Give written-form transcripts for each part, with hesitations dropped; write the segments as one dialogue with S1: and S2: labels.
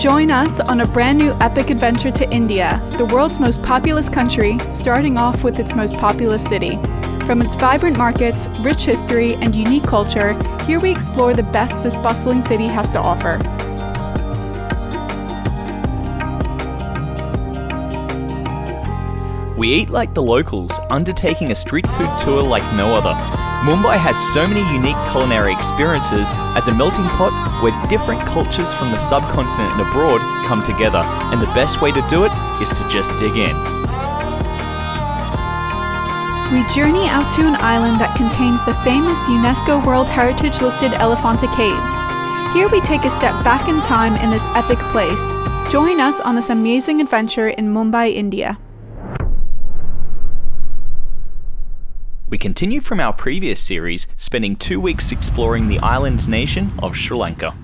S1: Join us on a brand new epic adventure to India, the world's most populous country, starting off with its most populous city. From its vibrant markets, rich history, and unique culture, here we explore the best this bustling city has to offer.
S2: We eat like the locals, undertaking a street food tour like no other. Mumbai has so many unique culinary experiences as a melting pot where different cultures from the subcontinent and abroad come together, and the best way to do it is to just dig in.
S1: We journey out to an island that contains the famous UNESCO World Heritage listed Elephanta Caves. Here we take a step back in time in this epic place. Join us on this amazing adventure in Mumbai, India.
S2: We continue from our previous series, spending 2 weeks exploring the island nation of Sri Lanka.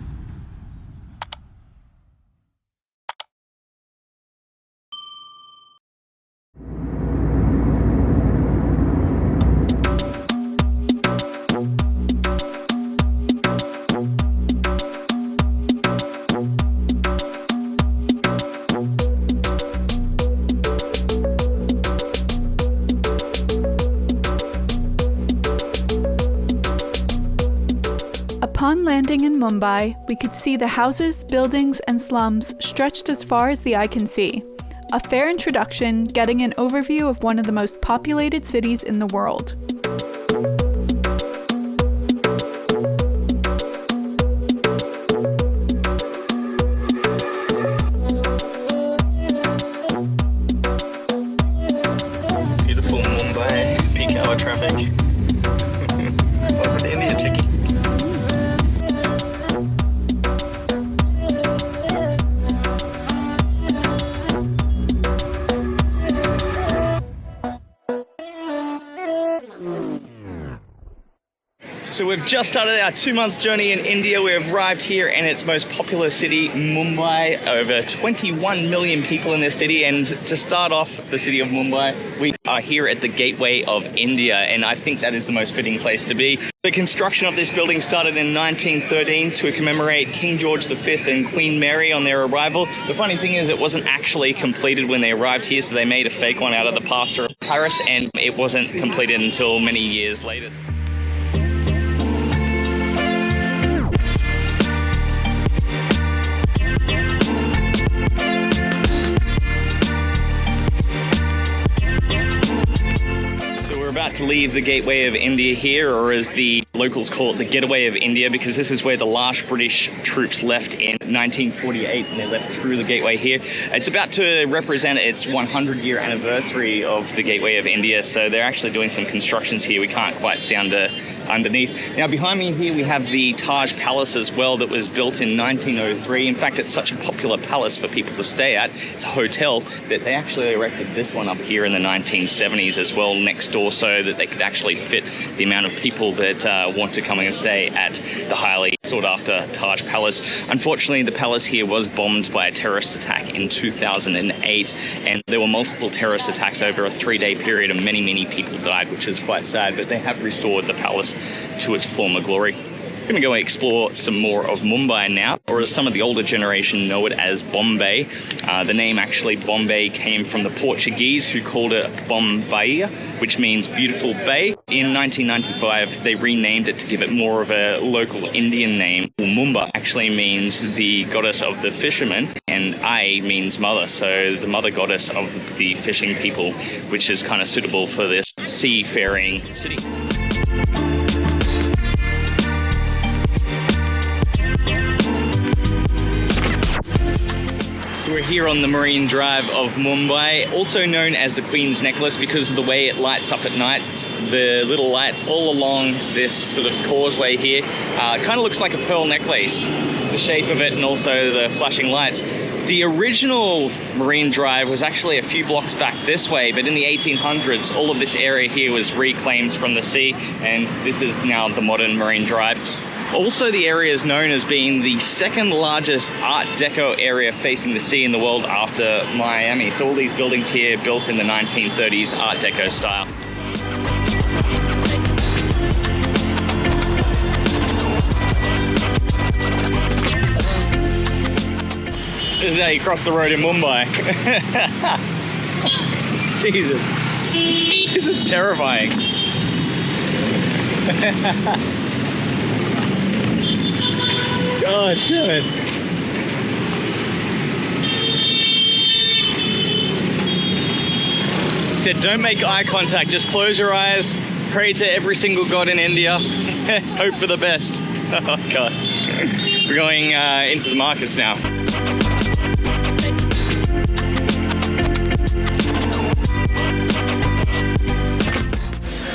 S1: Upon landing in Mumbai, we could see the houses, buildings, and slums stretched as far as the eye can see. A fair introduction, getting an overview of one of the most populated cities in the world.
S2: Beautiful Mumbai, peak hour traffic. Welcome to India, Chicky. So we've just started our 2-month journey in India. We've arrived here in its most popular city, Mumbai. Over 21 million people in this city. And to start off the city of Mumbai, we are here at the Gateway of India. And I think that is the most fitting place to be. The construction of this building started in 1913 to commemorate King George V and Queen Mary on their arrival. The funny thing is it wasn't actually completed when they arrived here, so they made a fake one out of the plaster of Paris, and it wasn't completed until many years later. About to leave the Gateway of India here, or as the locals call it, the Getaway of India, because this is where the last British troops left in 1948, and they left through the Gateway here. It's about to represent its 100-year anniversary of the Gateway of India, so they're actually doing some constructions here. We can't quite see underneath. Now behind me here we have the Taj Palace as well, that was built in 1903. In fact, it's such a popular palace for people to stay at. It's a hotel that they actually erected this one up here in the 1970s as well next door, so that they could actually fit the amount of people that want to come and stay at the highly sought after Taj Palace. Unfortunately, the palace here was bombed by a terrorist attack in 2008, and there were multiple terrorist attacks over a 3-day period, and many people died, which is quite sad, but they have restored the palace to its former glory. We're going to go and explore some more of Mumbai now, or as some of the older generation know it as Bombay. The name actually Bombay came from the Portuguese, who called it Bombay, which means beautiful bay. In 1995, they renamed it to give it more of a local Indian name. Mumba actually means the goddess of the fishermen, and Ai means mother, so the mother goddess of the fishing people, which is kind of suitable for this seafaring city. So we're here on the Marine Drive of Mumbai, also known as the Queen's Necklace because of the way it lights up at night. The little lights all along this sort of causeway here kind of looks like a pearl necklace, the shape of it and also the flashing lights. The original Marine Drive was actually a few blocks back this way, but in the 1800s, all of this area here was reclaimed from the sea, and this is now the modern Marine Drive. Also, the area is known as being the second largest Art Deco area facing the sea in the world after Miami. So all these buildings here built in the 1930s Art Deco style. This is how you cross the road in Mumbai. Jesus. This is terrifying. God damn it. He said, don't make eye contact, just close your eyes, pray to every single god in India, hope for the best. Oh God. We're going into the markets now.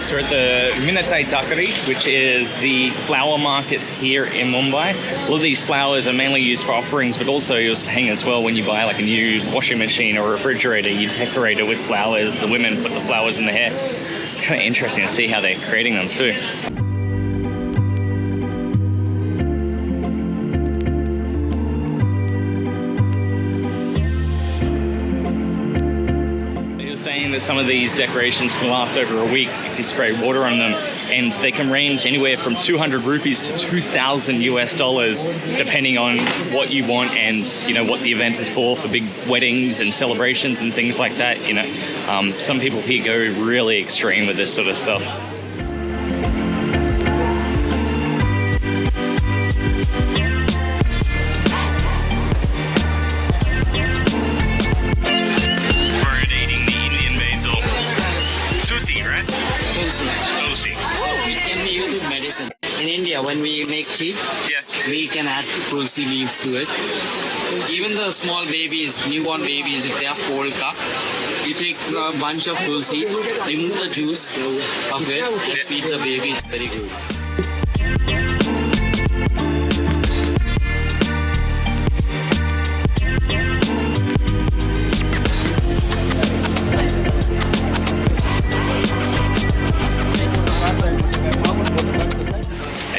S2: So we're at the Minatai Takari, which is the flower markets here in Mumbai. A lot of these flowers are mainly used for offerings, but also you'll hang as well when you buy like a new washing machine or refrigerator. You decorate it with flowers. The women put the flowers in the hair. It's kind of interesting to see how they're creating them too. That some of these decorations can last over a week if you spray water on them, and they can range anywhere from 200 rupees to $2,000 depending on what you want and what the event is for big weddings and celebrations and things like that. Some people here go really extreme with this sort of stuff.
S3: In India, when we make tea, we can add tulsi leaves to it. Even the small babies, newborn babies, if they have cold cup, you take a bunch of tulsi, remove the juice of it, and feed the baby. It's very good.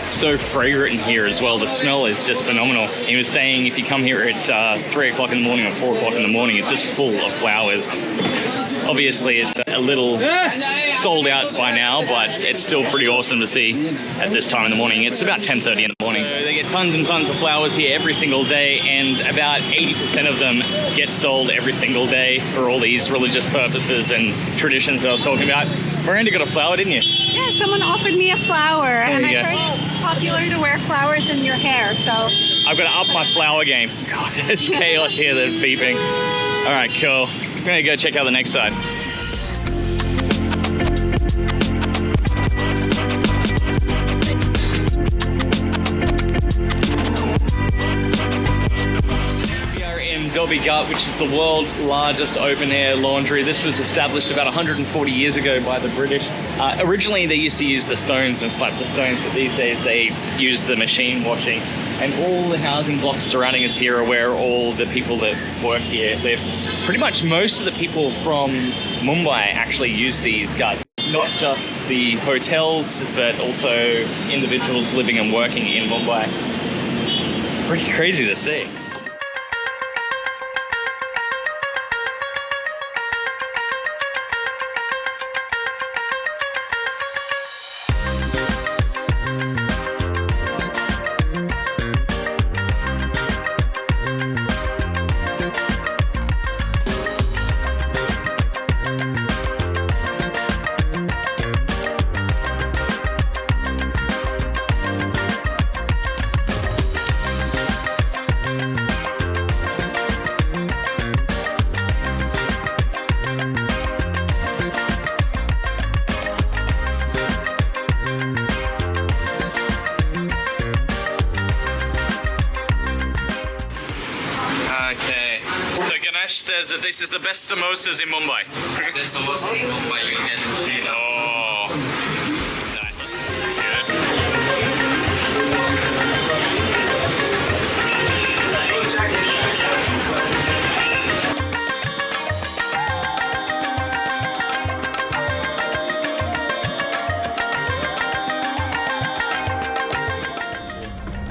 S2: So fragrant in here as well. The smell is just phenomenal. He was saying if you come here at 3 o'clock in the morning or 4 o'clock in the morning, it's just full of flowers. Obviously it's a little sold out by now, but it's still pretty awesome to see at this time in the morning. It's about 10:30 in the morning. So they get tons and tons of flowers here every single day, and about 80% of them get sold every single day for all these religious purposes and traditions that I was talking about. Miranda got a flower, didn't you?
S1: Yeah, someone offered me a flower, and I
S2: go.
S1: heard it's popular to wear flowers in your hair, so...
S2: I've got to up my flower game. God, it's chaos here, they're beeping. All right, cool. I'm gonna go check out the next side. Dhobi Ghat, which is the world's largest open-air laundry. This was established about 140 years ago by the British. Originally, they used to use the stones and slap the stones, but these days they use the machine washing. And all the housing blocks surrounding us here are where all the people that work here live. Pretty much most of the people from Mumbai actually use these ghats. Not just the hotels, but also individuals living and working in Mumbai. Pretty crazy to see. Says that this is the best samosas in Mumbai.
S3: Best samosas in Mumbai, you can see it.
S2: Oh, nice. That's good.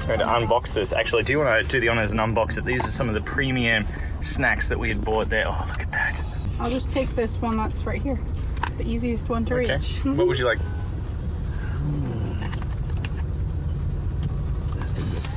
S2: Try to unbox this. Actually, do you want to do the honors and unbox it? These are some of the premium snacks that we had bought there. Oh, look at that.
S1: I'll just take this one that's right here. The easiest one to reach.
S2: What would you like?
S3: Let's do this one.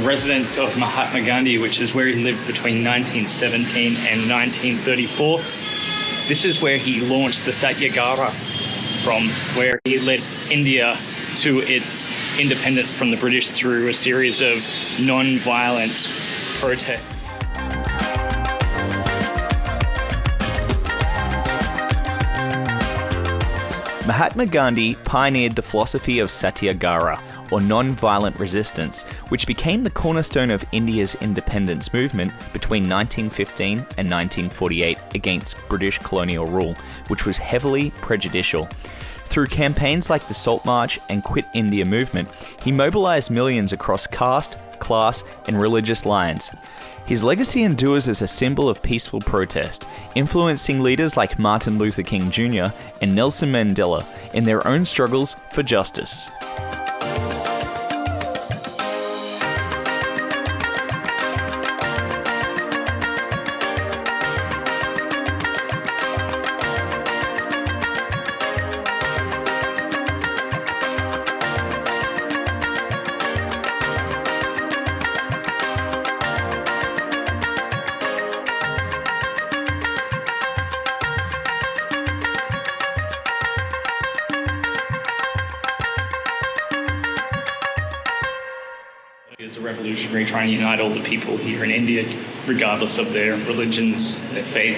S2: residence of Mahatma Gandhi, which is where he lived between 1917 and 1934. This is where he launched the Satyagraha, from where he led India to its independence from the British through a series of non-violent protests.
S4: Mahatma Gandhi pioneered the philosophy of Satyagraha, or non-violent resistance, which became the cornerstone of India's independence movement between 1915 and 1948 against British colonial rule, which was heavily prejudicial. Through campaigns like the Salt March and Quit India movement, he mobilized millions across caste, class, and religious lines. His legacy endures as a symbol of peaceful protest, influencing leaders like Martin Luther King Jr. and Nelson Mandela in their own struggles for justice.
S2: As a revolutionary trying to unite all the people here in India, regardless of their religions, their faith,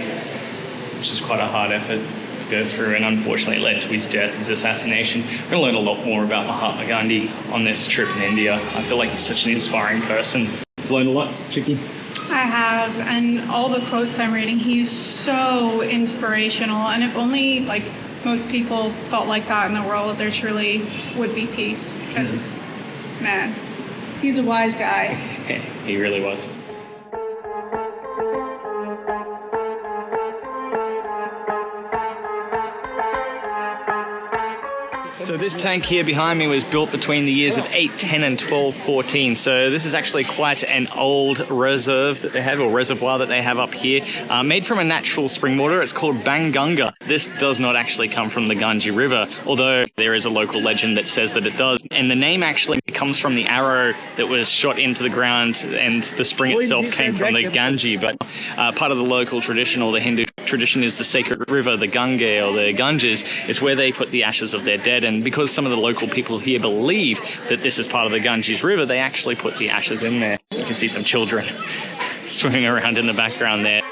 S2: which is quite a hard effort to go through, and unfortunately it led to his death, his assassination. We're going to learn a lot more about Mahatma Gandhi on this trip in India. I feel like he's such an inspiring person. You've learned a lot, Chicky?
S1: I have, and all the quotes I'm reading, he's so inspirational, and if only most people felt like that in the world, there truly would be peace, because man, he's a wise guy.
S2: Yeah, he really was. So this tank here behind me was built between the years of 810 and 1214. So this is actually quite an old reserve that they have, or reservoir that they have up here, made from a natural spring water. It's called Banganga. This does not actually come from the Ganges River, although there is a local legend that says that it does. And the name actually comes from the arrow that was shot into the ground, and the spring itself came from the Ganges. But part of the local tradition, or the Hindu tradition, is the sacred river, the Ganga or the Ganges. It's where they put the ashes of their dead, and because some of the local people here believe that this is part of the Ganges River, they actually put the ashes in there. You can see some children swimming around in the background there.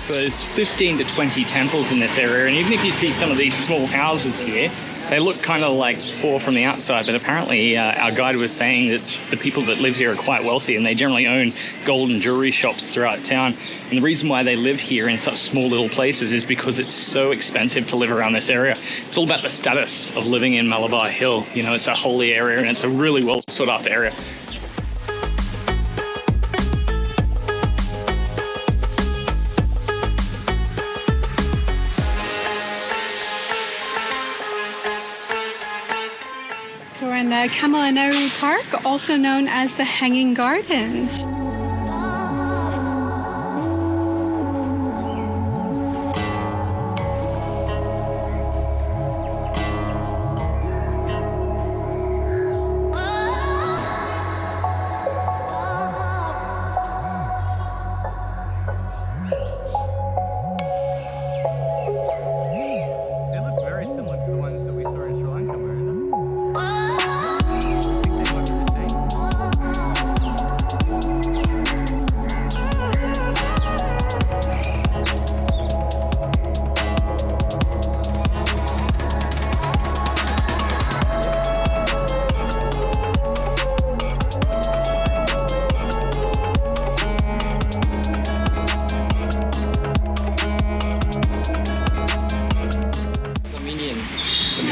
S2: So there's 15 to 20 temples in this area, and even if you see some of these small houses here, they look kind of like poor from the outside, but apparently our guide was saying that the people that live here are quite wealthy, and they generally own gold and jewelry shops throughout town. And the reason why they live here in such small little places is because it's so expensive to live around this area. It's all about the status of living in Malabar Hill. You know, it's a holy area, and it's a really well sought after area.
S1: We're in the Kamala Nehru Park, also known as the Hanging Gardens.
S2: They look very similar to the ones that we saw in Sri Lanka, right?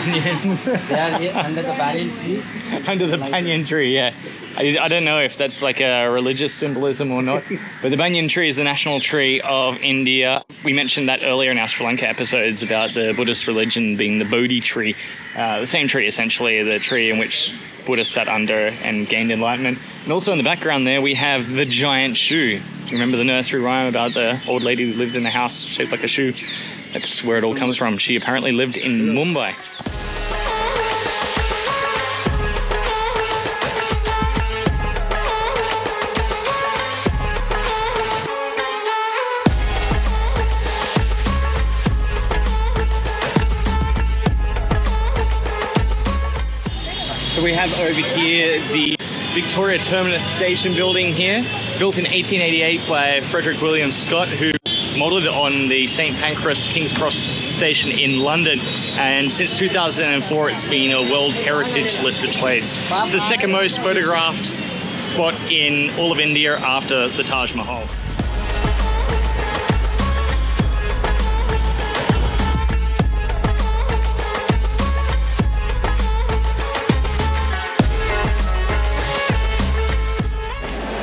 S2: banyan.
S3: They are here under the banyan tree.
S2: Under the banyan tree, yeah. I don't know if that's like a religious symbolism or not, but the banyan tree is the national tree of India. We mentioned that earlier in our Sri Lanka episodes about the Buddhist religion being the Bodhi tree. The same tree, essentially, the tree in which Buddha sat under and gained enlightenment. And also in the background there, we have the giant shoe. Do you remember the nursery rhyme about the old lady who lived in a house shaped like a shoe? That's where it all comes from. She apparently lived in Mumbai. So we have over here the Victoria Terminus station building here, built in 1888 by Frederick William Scott, who modelled it on the St Pancras King's Cross station in London, and since 2004 it's been a World Heritage listed place. It's the second most photographed spot in all of India after the Taj Mahal.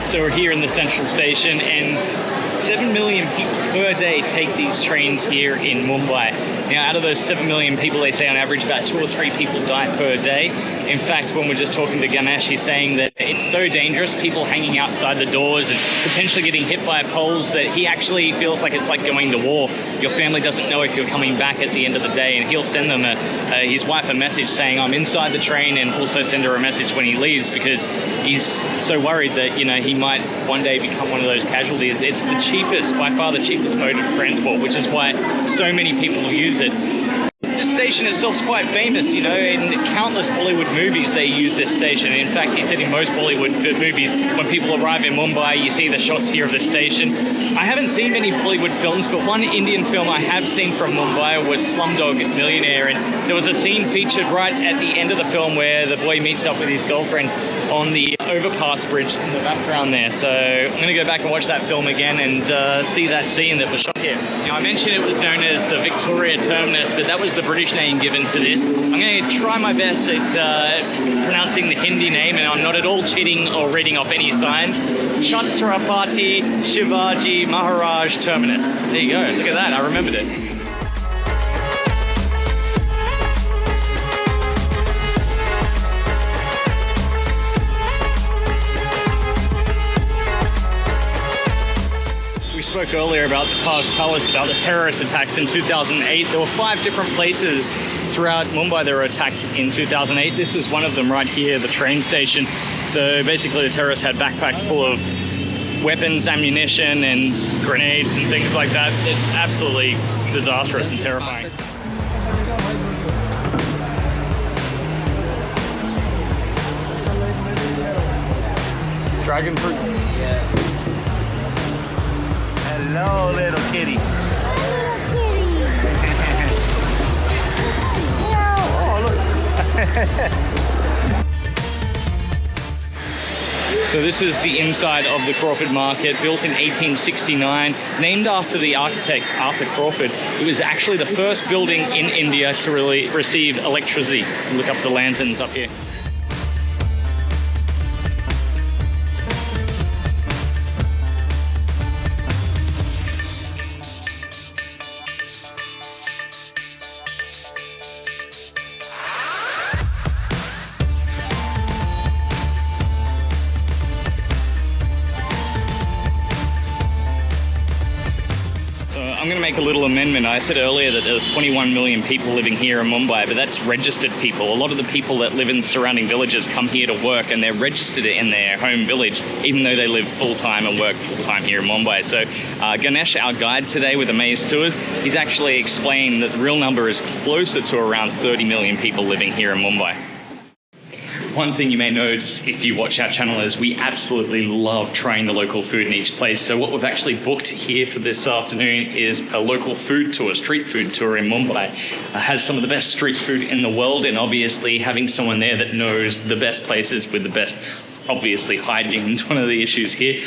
S2: So we're here in the central station, and 7 million people per day take these trains here in Mumbai. Now, out of those 7 million people, they say on average about 2 or 3 people die per day. In fact, when we're just talking to Ganesh, he's saying that it's so dangerous, people hanging outside the doors and potentially getting hit by poles, that he actually feels like it's like going to war. Your family doesn't know if you're coming back at the end of the day, and he'll send them his wife a message saying, I'm inside the train, and also send her a message when he leaves, because he's so worried that, you know, he might one day become one of those casualties. It's the cheapest, by far the cheapest mode of transport, which is why so many people use it. The station itself is quite famous, you know, in countless Bollywood movies they use this station. In fact, he said in most Bollywood movies, when people arrive in Mumbai, you see the shots here of the station. I haven't seen many Bollywood films, but one Indian film I have seen from Mumbai was Slumdog Millionaire, and there was a scene featured right at the end of the film where the boy meets up with his girlfriend on the overpass bridge in the background there. So I'm going to go back and watch that film again and see that scene that was shot here. Now, I mentioned it was known as the Victoria Terminus, but that was the British name given to this. I'm going to try my best at pronouncing the Hindi name, and I'm not at all cheating or reading off any signs. Chhatrapati Shivaji Maharaj Terminus. There you go, look at that, I remembered it. We spoke earlier about the Taj Palace, about the terrorist attacks in 2008. There were 5 different places throughout Mumbai that were attacked in 2008. This was one of them right here, the train station. So basically the terrorists had backpacks full of weapons, ammunition and grenades and things like that. It's absolutely disastrous and terrifying. Dragon fruit.
S3: Yeah.
S4: Hello, little kitty.
S2: So this is the inside of the Crawford Market, built in 1869, named after the architect Arthur Crawford. It was actually the first building in India to really receive electricity. Look up the lanterns up here. I'm going to make a little amendment. I said earlier that there was 21 million people living here in Mumbai, but that's registered people. A lot of the people that live in surrounding villages come here to work, and they're registered in their home village, even though they live full-time and work full-time here in Mumbai. So Ganesh, our guide today with Amaze Tours, he's actually explained that the real number is closer to around 30 million people living here in Mumbai. One thing you may notice if you watch our channel is we absolutely love trying the local food in each place. So what we've actually booked here for this afternoon is a local food tour, street food tour in Mumbai. Has some of the best street food in the world, and obviously having someone there that knows the best places with the best obviously hygiene's one of the issues here,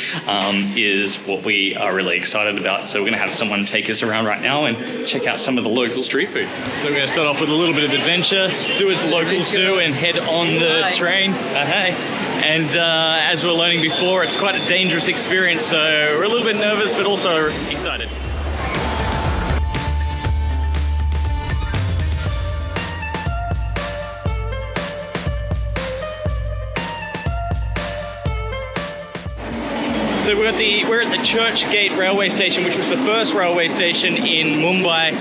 S2: is what we are really excited about. So we're going to have someone take us around right now and check out some of the local street food. So we're going to start off with a little bit of adventure, do as the locals do, and head on the train. Hey. And as we were learning before, it's quite a dangerous experience, so we're a little bit nervous, but also excited. So we're at the Church Gate railway station, which was the first railway station in Mumbai.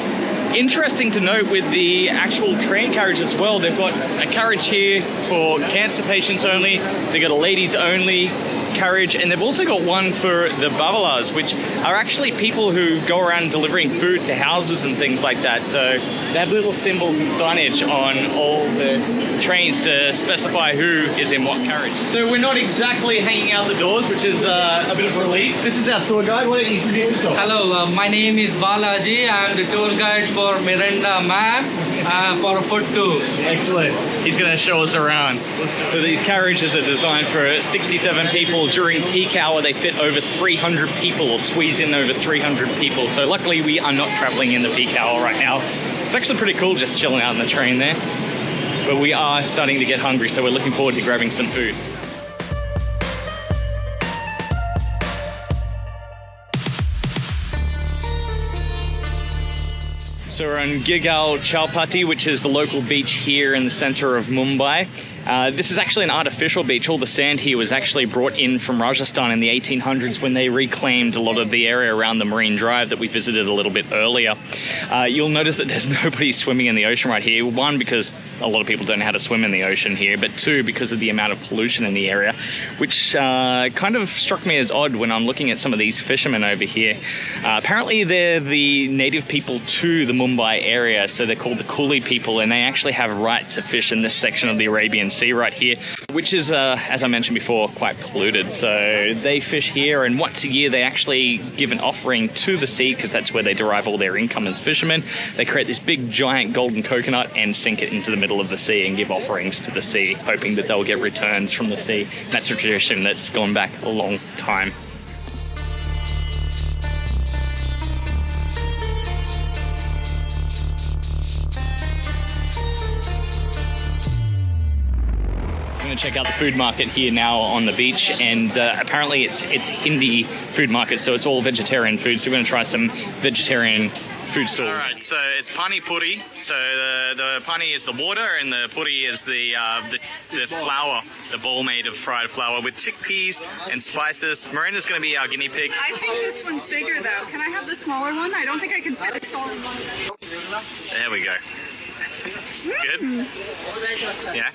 S2: Interesting to note with the actual train carriage as well, they've got a carriage here for cancer patients only, they've got a ladies only carriage, and they've also got one for the babalas, which are actually people who go around delivering food to houses and things like that. So they have little symbols and signage on all the trains to specify who is in what carriage. So we're not exactly hanging out the doors, which is a bit of a relief. This is our tour guide. Why don't you introduce yourself?
S5: Hello, my name is Balaji. I'm the tour guide for Miranda Map for food tour.
S2: Excellent. He's going to show us around. So these carriages are designed for 67 people. During peak hour, they fit over 300 people, or squeeze in over 300 people. So luckily, we are not traveling in the peak hour right now. It's actually pretty cool just chilling out in the train there. But we are starting to get hungry, so we're looking forward to grabbing some food. So we're on Gigal Chowpatty, which is the local beach here in the center of Mumbai. This is actually an artificial beach. All the sand here was actually brought in from Rajasthan in the 1800s when they reclaimed a lot of the area around the Marine Drive that we visited a little bit earlier. You'll notice that there's nobody swimming in the ocean right here. One, because a lot of people don't know how to swim in the ocean here, but two, because of the amount of pollution in the area, which kind of struck me as odd when I'm looking at some of these fishermen over here. Apparently they're the native people to the Mumbai area, so they're called the Coolie people, and they actually have a right to fish in this section of the Arabian Sea right here, which is, as I mentioned before, quite polluted. So they fish here, and once a year they actually give an offering to the sea, because that's where they derive all their income as fishermen. They create this big giant golden coconut and sink it into the middle of the sea and give offerings to the sea, hoping that they'll get returns from the sea. That's a tradition that's gone back a long time. Check out the food market here now on the beach, and apparently it's Hindi food market, so it's all vegetarian food. So we're going to try some vegetarian food stalls. All right, so it's pani puri. So the pani is the water, and the puri is the flour, the ball made of fried flour with chickpeas and spices. Miranda's going to be our guinea pig.
S1: I think this one's bigger though. Can I have the smaller one? I don't think I can fit this all in one.
S2: There we go. Good? Yeah?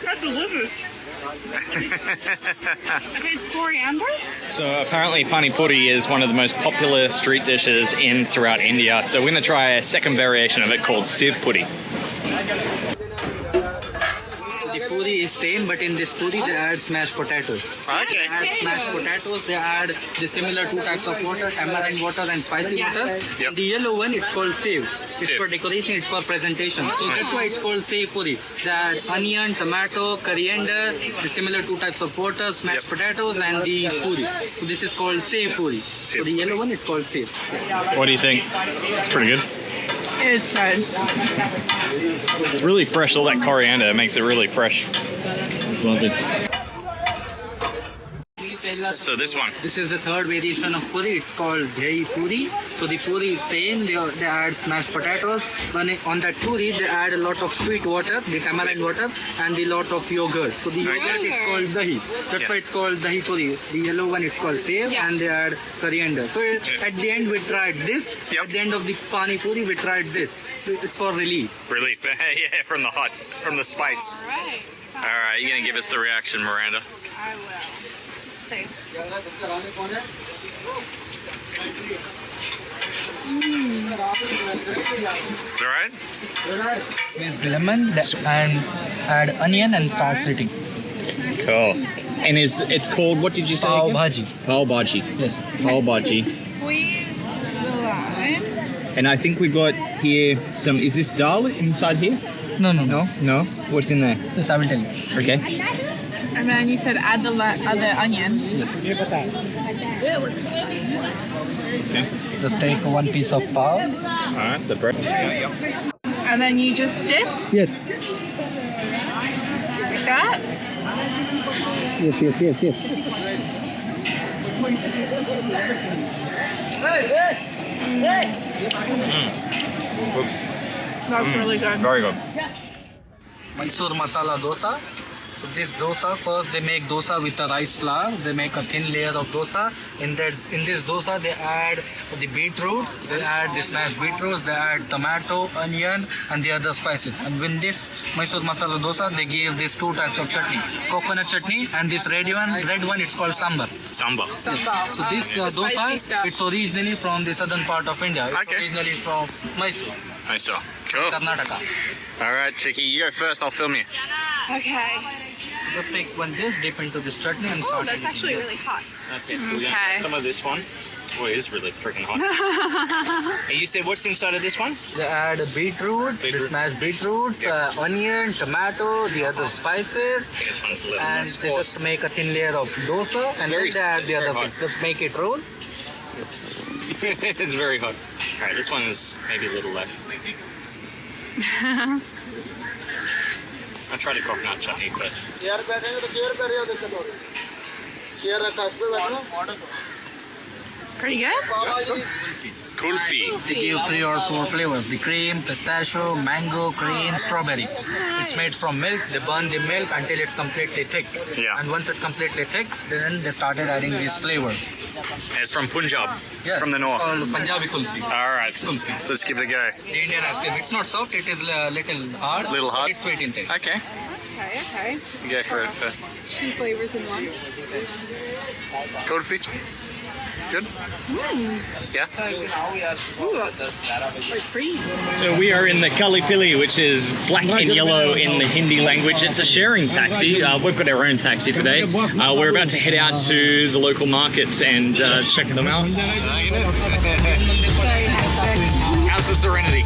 S1: That's delicious. Okay, coriander?
S2: So apparently pani puri is one of the most popular street dishes in throughout India. So we're going to try a second variation of it called siv puri.
S5: The puri is same, but in this puri they add smashed potatoes.
S2: Okay.
S5: They add smashed potatoes, they add the similar two types of water, tamarind water and spicy water.
S2: Yep.
S5: The yellow one, it's called sev. It's
S2: Sev.
S5: for decoration, it's for presentation. So that's why it's called sev puri. They add onion, tomato, coriander, the similar two types of water, smashed potatoes and the puri. So this is called sev puri. So the yellow one, it's called sev.
S2: What do you think? It's pretty good.
S1: It is good.
S2: It's really fresh. All that coriander makes it really fresh. Love it. So this one.
S5: This is the third variation of puri. It's called dahi puri. So the puri is same. They add smashed potatoes. On that puri, they add a lot of sweet water, the tamarind water, and a lot of yogurt. So the yogurt is called dahi. That's why it's called dahi puri. The yellow one is called sev, and they add coriander. So at the end, we tried this.
S2: Yep.
S5: At the end of the pani puri, we tried this. It's for relief.
S2: Relief. Yeah, from the hot, from the spice. All right, you're gonna give us the reaction, Miranda.
S1: I will. Say.
S2: All right.
S5: Use lemon and add onion and start sitting.
S2: Cool. And it's called, what did you say?
S5: Pav
S2: again?
S5: bhaji.
S2: Pav bhaji.
S5: Yes.
S2: Pav bhaji.
S1: Squeeze the lime.
S2: And I think we got here some. Is this dal inside here?
S5: No.
S2: No. What's in there?
S5: Yes, I will tell you.
S2: Okay.
S1: And then you said add the onion.
S5: Just take one piece of pav.
S4: Alright, the bread.
S1: And then you just dip
S5: Yes.
S1: like that.
S5: Yes.
S1: That's really good.
S4: Very good.
S5: Mysore masala dosa. So this dosa, first they make dosa with the rice flour. They make a thin layer of dosa. In this dosa, they add the beetroot. They add the smashed beetroots. They add tomato, onion, and the other spices. And with this Mysore masala dosa, they give these two types of chutney: coconut chutney and this red one. It's called sambar.
S4: Sambar.
S5: So this
S1: spicy stuff.
S5: dosa, it's originally from the southern part of India. It's
S4: Okay.
S5: originally from Mysore,
S4: Nice. Cool.
S5: Karnataka.
S4: Alright, Chicky, you go first, I'll film you.
S1: Okay.
S5: So just take one dish, dip into this chutney and
S1: Oh,
S5: start
S1: that's
S5: eating
S1: actually
S5: this.
S1: really hot.
S4: Okay, so we're gonna
S1: Okay.
S4: get some of this one. Oh, it is really freaking hot. And you said what's inside of this one?
S5: They add beetroot, the smashed beetroots, onion, tomato, the other spices,
S4: This one's a little
S5: and
S4: more
S5: they just make a thin layer of dosa, and
S4: Very
S5: then they add the
S4: very
S5: other
S4: hot.
S5: things. Just make it roll.
S4: It's very hot. Alright, this one is maybe a little less. I tried a coconut chutney first.
S1: Pretty good.
S4: Kulfi.
S5: They give 3 or 4 flavors: the cream, pistachio, mango, cream, strawberry. It's made from milk. They burn the milk until it's completely thick.
S4: Yeah.
S5: And once it's completely thick, then they started adding these flavors.
S4: And it's from Punjab,
S5: Yeah.
S4: from the north.
S5: It's called Punjabi kulfi.
S4: Alright,
S5: Kulfi.
S4: let's give it a go.
S5: The Indian ice cream. It's not soft. It is a little hard.
S4: Little hard?
S5: But it's sweet in taste.
S4: Okay,
S1: Okay.
S4: you go for it.
S1: 2 flavors in one.
S4: Kulfi? Good? Yeah?
S1: Like cream.
S2: So we are in the Kali Pili, which is black and yellow in the Hindi language. It's a sharing taxi. We've got our own taxi today. We're about to head out to the local markets and check them out.
S4: How's the serenity?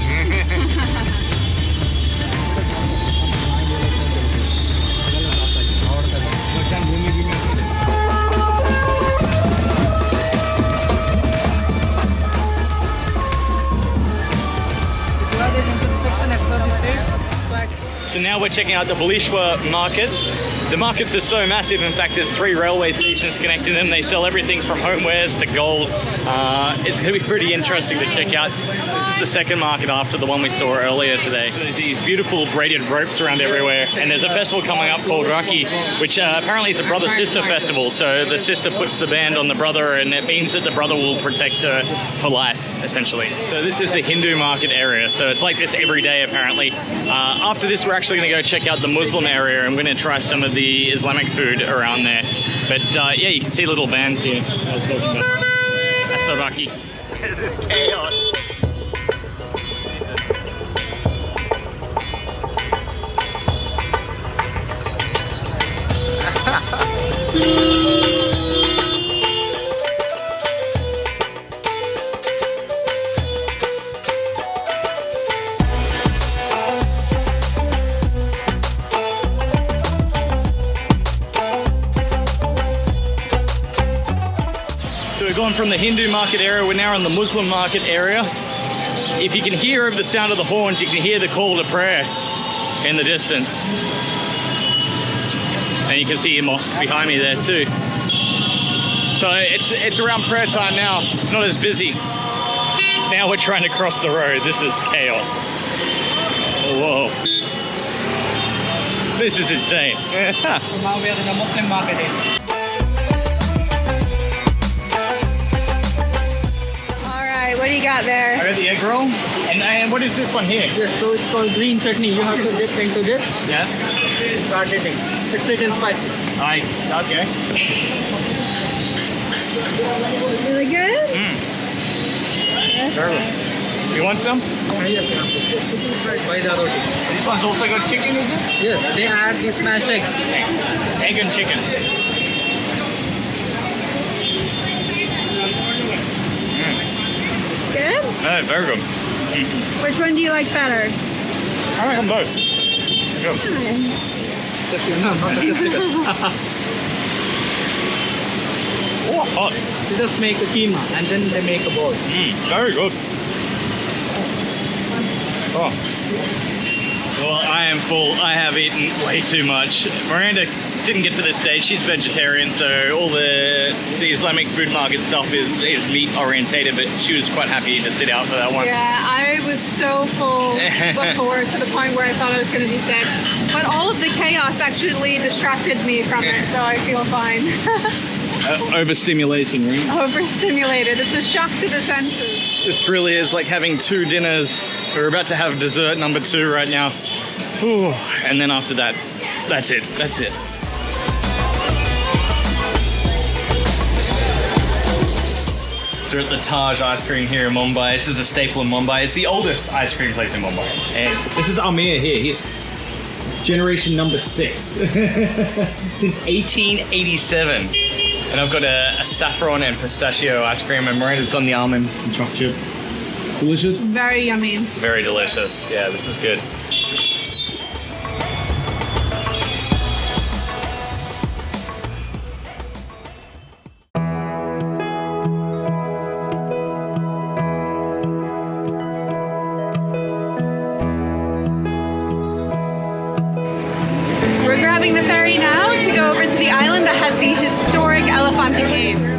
S2: So now we're checking out the Balishwa markets. The markets are so massive. In fact, there's 3 railway stations connecting them. They sell everything from homewares to gold. It's going to be pretty interesting to check out. This is the second market after the one we saw earlier today. So there's these beautiful braided ropes around everywhere. And there's a festival coming up called Rakhi, which apparently is a brother-sister festival. So the sister puts the band on the brother, and it means that the brother will protect her for life, essentially. So this is the Hindu market area. So it's like this every day, apparently. After this, we're actually going to go check out the Muslim area. I'm going to try some of the Islamic food around there. But yeah, you can see little bands here. I was talking about. That's the Rakhi. This is chaos. So we're going from the Hindu market area, we're now in the Muslim market area. If you can hear over the sound of the horns, you can hear the call to prayer in the distance. And you can see a mosque behind me there too. So it's around prayer time now. It's not as busy. Now we're trying to cross the road. This is chaos. Whoa. This is insane.
S5: Now we are in the Muslim market area.
S1: Alright, what do you got there?
S2: I got the egg roll. And what is this one here?
S5: Yes, so it's called green chutney. You have to dip into this.
S2: Yeah?
S5: Start dipping. It's sweet and spicy.
S2: Okay.
S1: Really good?
S2: You want some?
S5: Yes, by the roti.
S2: This one's also got chicken, is it?
S5: Yes, they add the smashed egg.
S2: Egg and chicken.
S1: Good?
S2: Oh, very good.
S1: Which one do you like better?
S2: I like them both. Good.
S5: Just you know, not sophisticated.
S2: Oh, hot.
S5: They just make a keema and then they make a ball.
S2: Very good. Oh. Well, I am full. I have eaten way too much. Miranda didn't get to this stage. She's vegetarian, so all the Islamic food market stuff is meat orientated, but she was quite happy to sit out for that one.
S1: Yeah, I was so full before to the point where I thought I was going to be sick. But all of the chaos actually distracted me from it, so I feel fine.
S2: Overstimulation, right?
S1: Overstimulated. It's a shock to the senses.
S2: This really is like having 2 dinners. We're about to have dessert number 2 right now. Ooh, and then after that, that's it. That's it. So we're at the Taj ice cream here in Mumbai. This is a staple in Mumbai. It's the oldest ice cream place in Mumbai.
S6: And this is Amir here. He's generation number 6.
S2: Since 1887. And I've got a saffron and pistachio ice cream, and Miranda's got the almond and chocolate chip.
S6: Delicious.
S1: Very yummy.
S2: Very delicious. Yeah, this is good.
S1: We're grabbing the ferry now to go over to the island that has the historic Elephanta Caves.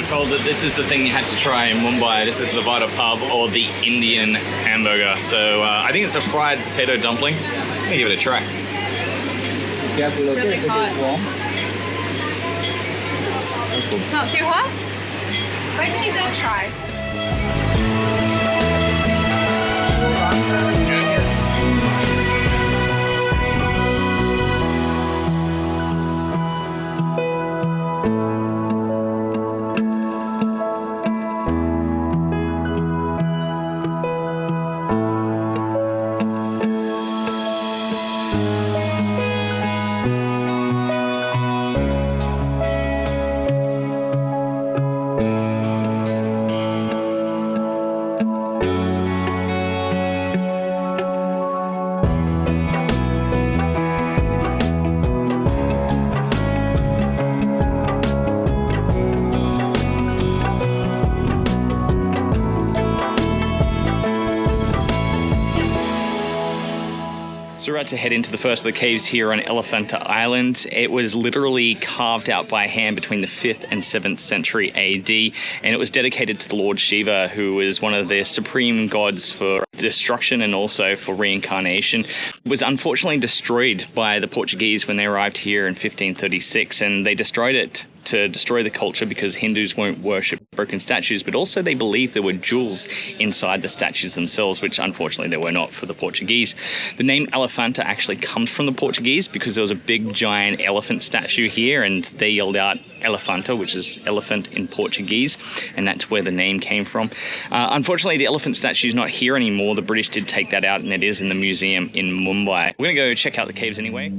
S2: Told that this is the thing you had to try in Mumbai. This is the Vada pub, or the Indian hamburger. So I think it's a fried potato dumpling. I'm gonna give it a try.
S1: Really hot. Not too hot? I can give that a try.
S2: It's good. So we're about to head into the first of the caves here on Elephanta Island. It was literally carved out by hand between the 5th and 7th century AD, and it was dedicated to the Lord Shiva, who is one of the supreme gods for destruction and also for reincarnation. It was unfortunately destroyed by the Portuguese when they arrived here in 1536, and they destroyed it to destroy the culture because Hindus won't worship broken statues, but also they believed there were jewels inside the statues themselves, which unfortunately there were not for the Portuguese. The name Elephanta actually comes from the Portuguese because there was a big giant elephant statue here, and they yelled out Elephanta, which is elephant in Portuguese, and that's where the name came from. Unfortunately, the elephant statue is not here anymore. The British did take that out, and it is in the museum in Mumbai. We're going to go check out the caves anyway.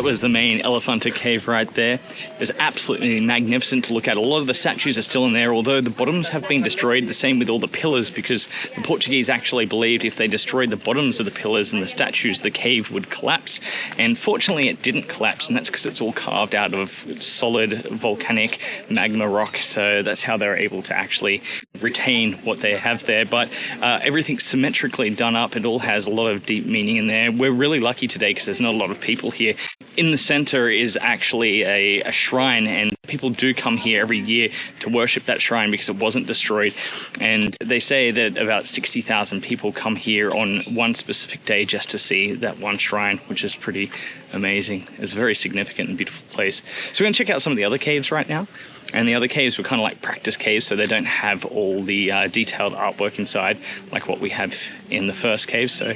S2: that was the main Elephanta Cave right there. It was absolutely magnificent to look at. A lot of the statues are still in there, although the bottoms have been destroyed, the same with all the pillars, because the Portuguese actually believed if they destroyed the bottoms of the pillars and the statues, the cave would collapse. And fortunately it didn't collapse, and that's because it's all carved out of solid volcanic magma rock, so that's how they're able to actually retain what they have there. But everything's symmetrically done up. It all has a lot of deep meaning in there. We're really lucky today because there's not a lot of people here. In the center is actually a shrine, and people do come here every year to worship that shrine because it wasn't destroyed. And they say that about 60,000 people come here on one specific day just to see that one shrine, which is pretty amazing. It's a very significant and beautiful place. So we're going to check out some of the other caves right now. And the other caves were kind of like practice caves, so they don't have all the detailed artwork inside like what we have in the first cave. So I'm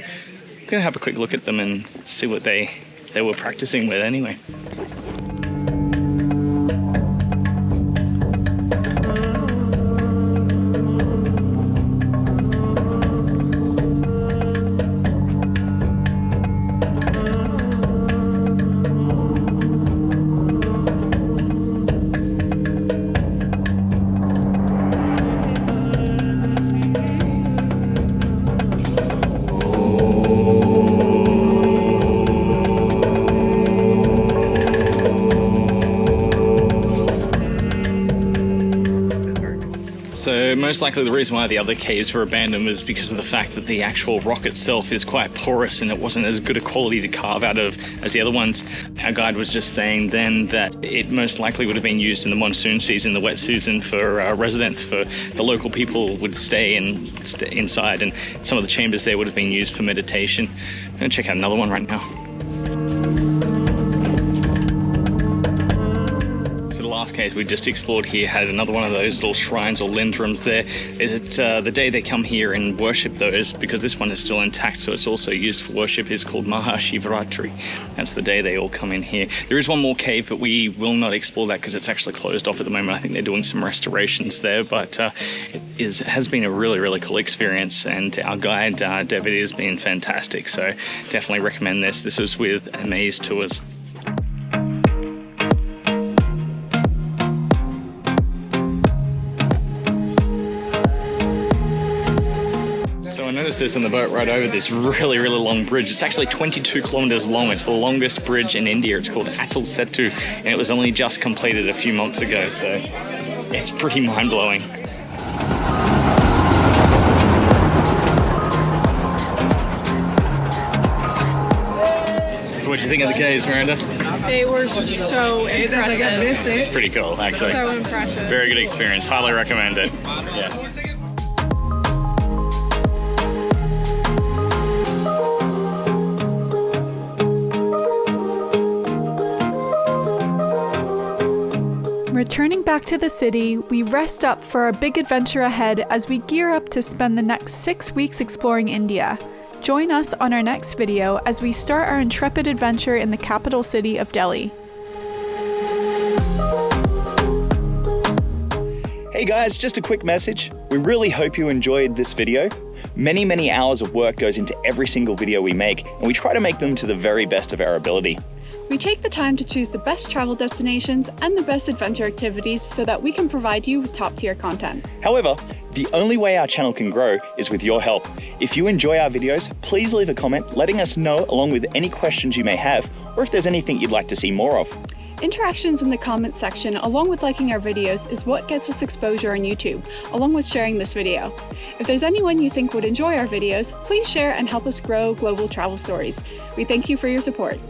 S2: going to have a quick look at them and see what they were practicing with anyway. So most likely the reason why the other caves were abandoned was because of the fact that the actual rock itself is quite porous and it wasn't as good a quality to carve out of as the other ones. Our guide was just saying then that it most likely would have been used in the monsoon season, the wet season, for residents, for the local people would stay inside, and some of the chambers there would have been used for meditation. I'm going to check out another one right now. Cave we just explored here had another one of those little shrines or lindrums there. It's the day they come here and worship those, because this one is still intact, so it's also used for worship, is called Mahashivratri. That's the day they all come in here. There is one more cave, but we will not explore that because it's actually closed off at the moment. I think they're doing some restorations there, but it has been a really cool experience, and our guide David has been fantastic, so definitely recommend this. This was with Amaze Tours. This on the boat right over this really long bridge. It's actually 22 kilometers long. It's the longest bridge in India. It's called Atal Setu, and it was only just completed a few months ago, so it's pretty mind-blowing. So what do you think of the caves, Miranda?
S1: They were so impressive.
S2: It's pretty cool, actually.
S1: So impressive.
S2: Very good experience. Highly recommend it. Yeah.
S1: Returning back to the city, we rest up for our big adventure ahead as we gear up to spend the next 6 weeks exploring India. Join us on our next video as we start our intrepid adventure in the capital city of Delhi.
S4: Hey guys, just a quick message. We really hope you enjoyed this video. Many hours of work goes into every single video we make, and we try to make them to the very best of our ability.
S1: We take the time to choose the best travel destinations and the best adventure activities so that we can provide you with top-tier content.
S4: However, the only way our channel can grow is with your help. If you enjoy our videos, please leave a comment letting us know, along with any questions you may have, or if there's anything you'd like to see more of.
S1: Interactions in the comments section, along with liking our videos, is what gets us exposure on YouTube, along with sharing this video. If there's anyone you think would enjoy our videos, please share and help us grow global travel stories. We thank you for your support.